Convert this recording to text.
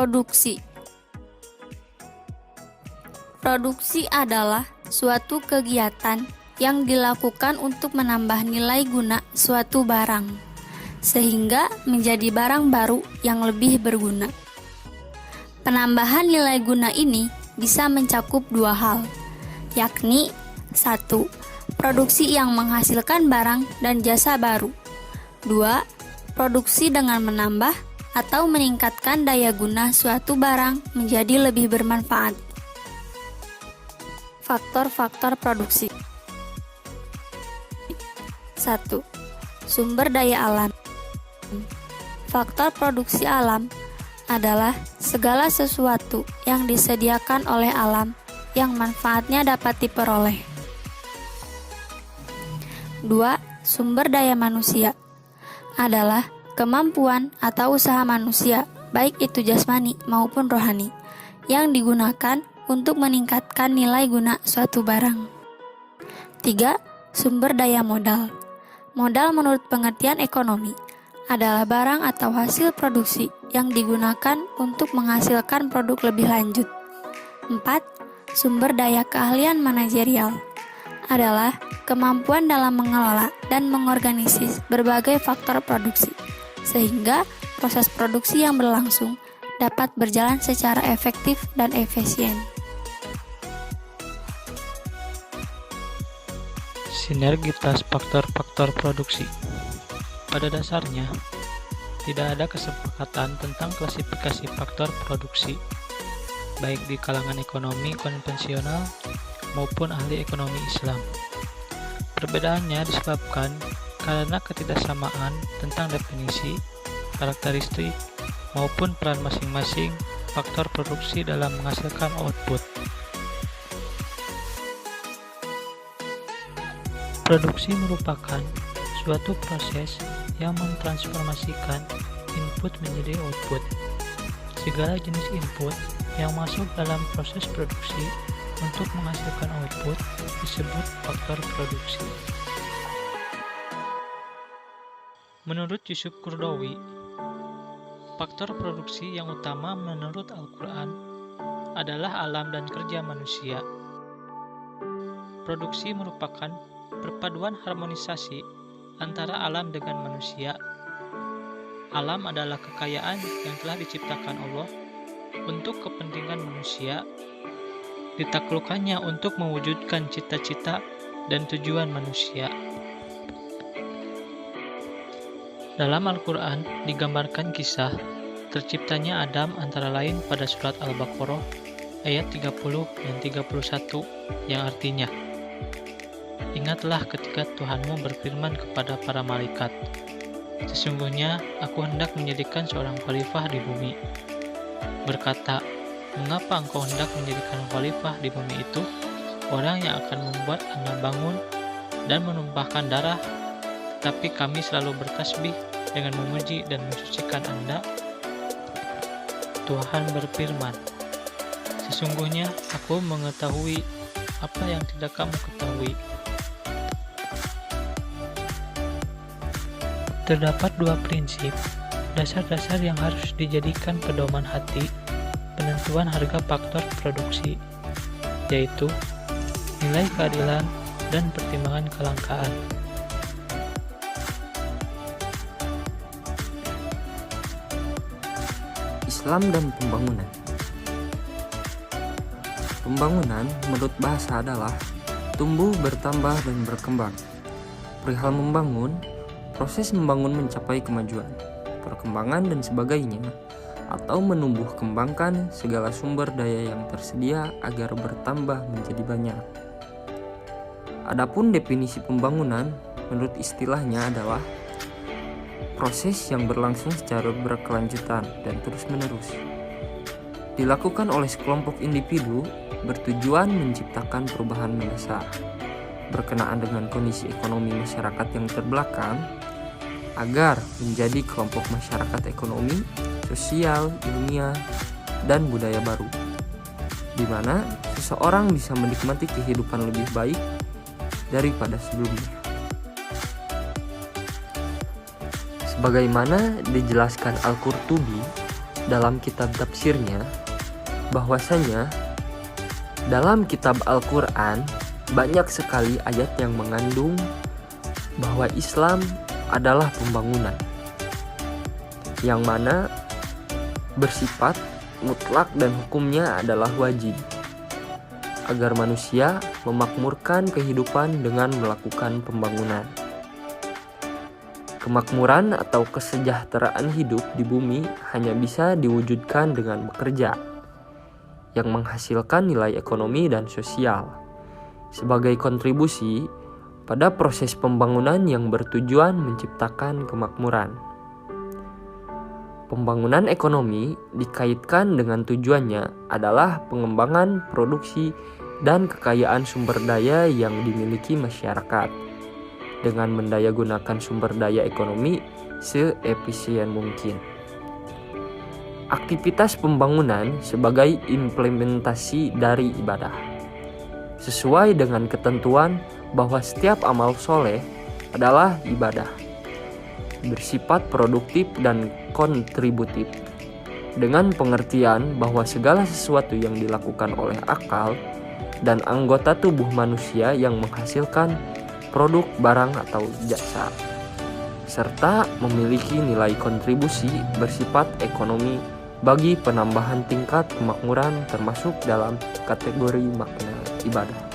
Produksi. Produksi adalah suatu kegiatan yang dilakukan untuk menambah nilai guna suatu barang, sehingga menjadi barang baru yang lebih berguna. Penambahan nilai guna ini bisa mencakup dua hal, yakni 1. Produksi yang menghasilkan barang dan jasa baru. 2. Produksi dengan menambah atau meningkatkan daya guna suatu barang menjadi lebih bermanfaat. Faktor-faktor produksi. 1. Sumber daya alam. Faktor produksi alam adalah segala sesuatu yang disediakan oleh alam yang manfaatnya dapat diperoleh. 2. Sumber daya manusia adalah kemampuan atau usaha manusia, baik itu jasmani maupun rohani, yang digunakan untuk meningkatkan nilai guna suatu barang. 3. Sumber daya modal. Modal menurut pengertian ekonomi adalah barang atau hasil produksi yang digunakan untuk menghasilkan produk lebih lanjut. 4. Sumber daya keahlian manajerial adalah kemampuan dalam mengelola dan mengorganisir berbagai faktor produksi, sehingga proses produksi yang berlangsung dapat berjalan secara efektif dan efisien. Sinergitas faktor-faktor produksi. Pada dasarnya, tidak ada kesepakatan tentang klasifikasi faktor produksi, baik di kalangan ekonomi konvensional maupun ahli ekonomi Islam. Perbedaannya disebabkan karena ketidaksamaan tentang definisi, karakteristik, maupun peran masing-masing faktor produksi dalam menghasilkan output. Produksi merupakan suatu proses yang mentransformasikan input menjadi output. Segala jenis input yang masuk dalam proses produksi untuk menghasilkan output disebut faktor produksi. Menurut Yusuf Qaradawi, faktor produksi yang utama menurut Al-Quran adalah alam dan kerja manusia. Produksi merupakan perpaduan harmonisasi antara alam dengan manusia. Alam adalah kekayaan yang telah diciptakan Allah untuk kepentingan manusia, ditaklukkannya untuk mewujudkan cita-cita dan tujuan manusia. Dalam Al-Quran digambarkan kisah terciptanya Adam antara lain pada surat Al-Baqarah ayat 30 dan 31 yang artinya, "Ingatlah ketika Tuhanmu berfirman kepada para malaikat, sesungguhnya aku hendak menjadikan seorang khalifah di bumi. Berkata, mengapa engkau hendak menjadikan khalifah di bumi itu? Orang yang akan membuat Anda bangun dan menumpahkan darah, tapi kami selalu bertasbih dengan memuji dan mensucikan Anda." Tuhan berfirman, "Sesungguhnya aku mengetahui apa yang tidak kamu ketahui." Terdapat dua prinsip dasar-dasar yang harus dijadikan pedoman hati penentuan harga faktor produksi, yaitu nilai keadilan dan pertimbangan kelangkaan. Islam dan pembangunan. Pembangunan menurut bahasa adalah tumbuh, bertambah, dan berkembang. Perihal membangun, proses membangun mencapai kemajuan, perkembangan, dan sebagainya, atau menumbuh kembangkan segala sumber daya yang tersedia agar bertambah menjadi banyak. Adapun definisi pembangunan menurut istilahnya adalah proses yang berlangsung secara berkelanjutan dan terus-menerus, dilakukan oleh sekelompok individu bertujuan menciptakan perubahan mendasar berkenaan dengan kondisi ekonomi masyarakat yang terbelakang agar menjadi kelompok masyarakat ekonomi, sosial, ilmiah, dan budaya baru, di mana seseorang bisa menikmati kehidupan lebih baik daripada sebelumnya. Sebagaimana dijelaskan Al-Qurtubi dalam kitab tafsirnya bahwasanya dalam kitab Al-Quran banyak sekali ayat yang mengandung bahwa Islam adalah pembangunan, yang mana bersifat mutlak dan hukumnya adalah wajib, agar manusia memakmurkan kehidupan dengan melakukan pembangunan. Kemakmuran atau kesejahteraan hidup di bumi hanya bisa diwujudkan dengan bekerja, yang menghasilkan nilai ekonomi dan sosial, sebagai kontribusi pada proses pembangunan yang bertujuan menciptakan kemakmuran. Pembangunan ekonomi dikaitkan dengan tujuannya adalah pengembangan produksi dan kekayaan sumber daya yang dimiliki masyarakat, dengan mendayagunakan sumber daya ekonomi seefisien mungkin. Aktivitas pembangunan sebagai implementasi dari ibadah, sesuai dengan ketentuan bahwa setiap amal soleh adalah ibadah, bersifat produktif dan kontributif, dengan pengertian bahwa segala sesuatu yang dilakukan oleh akal dan anggota tubuh manusia yang menghasilkan produk, barang, atau jasa, serta memiliki nilai kontribusi bersifat ekonomi bagi penambahan tingkat kemakmuran termasuk dalam kategori makna ibadah.